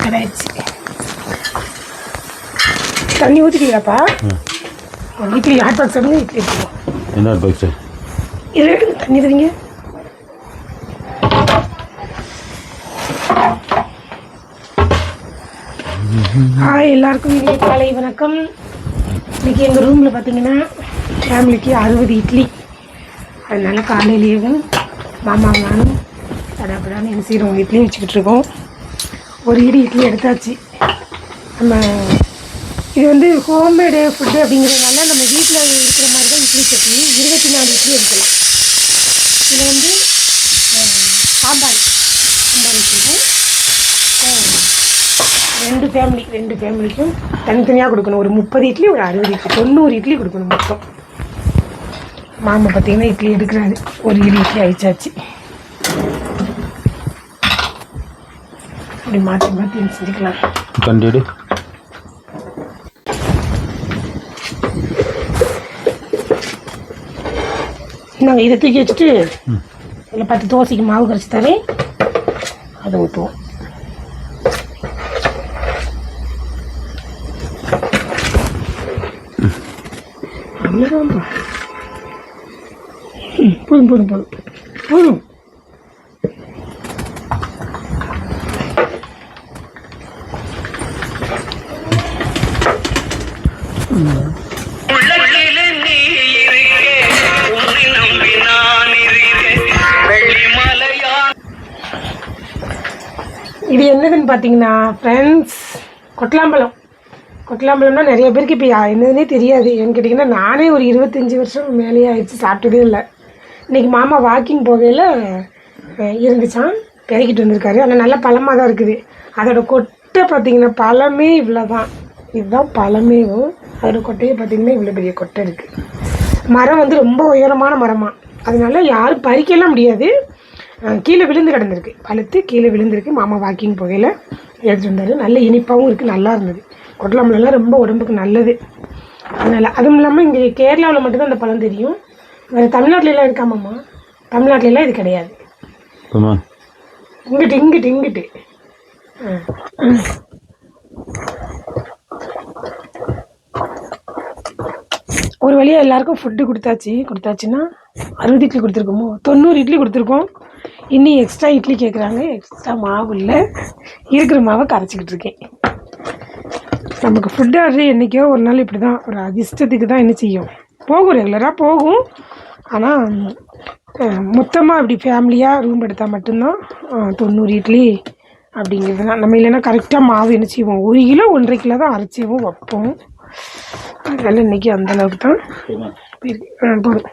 கடாயிடுச்சு. தண்ணி ஊற்றிக்கலாப்பா. Idli hot box வந்து இட்லி எடுத்துக்கோ. என்ன ஹாட் பாக்ஸு? இது தண்ணி தரீங்க. எல்லாருக்கும் இனிய காலை வணக்கம். இன்றைக்கி எங்கள் ரூமில் பார்த்தீங்கன்னா ஃபேமிலிக்கு 60 இட்லி. அதனால காலையிலேயே மாமா நானும் படாப்படான்னு என்ன செய்கிறோம், இட்லி வச்சுக்கிட்டு இருக்கோம். ஒரு இட்லி எடுத்தாச்சு. நம்ம இது வந்து ஹோம்மேடு ஃபுட்டு அப்படிங்கிறதுனால நம்ம வீட்டில் இருக்கிற மாதிரி தான் இட்லி சட்னி 24 இட்லி எடுக்கலாம். இதில் வந்து சாம்பார் வச்சுருக்கோம். ரெண்டு ஃபேமிலிக்கும் தனித்தனியாக கொடுக்கணும். ஒரு 30 இட்லி, ஒரு 60 இட்லி, 90 இட்லி கொடுக்கணும் மொத்தம். மாமா பார்த்தீங்கன்னா இட்லி எடுக்கிறாரு. ஒரு இட்லி ஆயிடுச்சாச்சு. அப்படி மாற்றி மாற்றி செஞ்சுக்கலாம். கண்டிடு நாங்கள் இதை தூக்கி வச்சுட்டு இதில் 10 தோசைக்கு மாவு கரைச்சி தரேன். அதை ஊற்றுவோம். அவ்வளோதான்ப்பா. போதும். இது என்னதுன்னு பார்த்தீங்கன்னா ஃப்ரெண்ட்ஸ், கொட்டலாம்பழம்னா நிறைய பேருக்கு இப்போ என்னதுன்னே தெரியாது. ஏன்னு கேட்டிங்கன்னா நானே ஒரு 25 வருஷம் மேலேயே ஆயிடுச்சு, சாப்பிட்டதே இல்லை. இன்றைக்கி மாமா வாக்கிங் போகையில் இருந்துச்சான், பெருக்கிட்டு வந்திருக்காரு. ஆனால் நல்ல பழமாக தான் இருக்குது. அதோட கொட்டை பார்த்திங்கன்னா பழமே இவ்வளோ தான். இதுதான் பழமேவும். அதோட கொட்டையை பார்த்திங்கன்னா இவ்வளோ பெரிய கொட்டை இருக்குது. மரம் வந்து ரொம்ப உயரமான மரமாக, அதனால யாரும் பறிக்கலாம் முடியாது. கீழே விழுந்து கிடந்திருக்கு, பழுத்து கீழே விழுந்திருக்கு. மாமா வாக்கிங் போகையில் எடுத்துகிட்டு வந்தார். நல்ல இனிப்பாகவும் இருக்குது, நல்லா இருந்தது. கொட்டலாம்பழம்லாம் ரொம்ப உடம்புக்கு நல்லது. அதனால் அதுவும் இல்லாமல் இங்கே கேரளாவில் மட்டும்தான் அந்த பழம் தெரியும். தமிழ்நாட்டிலலாம் இருக்காமாம்மா. தமிழ்நாட்டிலலாம் இது கிடையாது. இங்கிட்டு ஒரு வழியாக எல்லாருக்கும் ஃபுட்டு கொடுத்தாச்சுன்னா 60 இட்லி கொடுத்துருக்கோமோ, 90 இட்லி கொடுத்துருக்கோம். இன்னும் எக்ஸ்ட்ரா இட்லி கேட்குறாங்க. எக்ஸ்ட்ரா மாவு இல்லை, இருக்கிற மாவை கரைச்சிக்கிட்டு இருக்கேன். நமக்கு ஃபுட்டு ஆர்டர் என்றைக்கோ ஒரு நாள் இப்படி தான், ஒரு அதிர்ஷ்டத்துக்கு தான் என்ன செய்யும், போகும், ரெகுலராக போகும். ஆனால் மொத்தமாக அப்படி ஃபேமிலியாக ரூம் எடுத்தால் மட்டும்தான் 90 இட்லி அப்படிங்கிறது தான். நம்ம இல்லைன்னா கரெக்டாக மாவு என்ன செய்வோம், 1 கிலோ 1.5 கிலோ தான் அரைச்சிவும் வைப்போம். அதனால் இன்றைக்கி அந்தளவுக்கு தான் போதும்.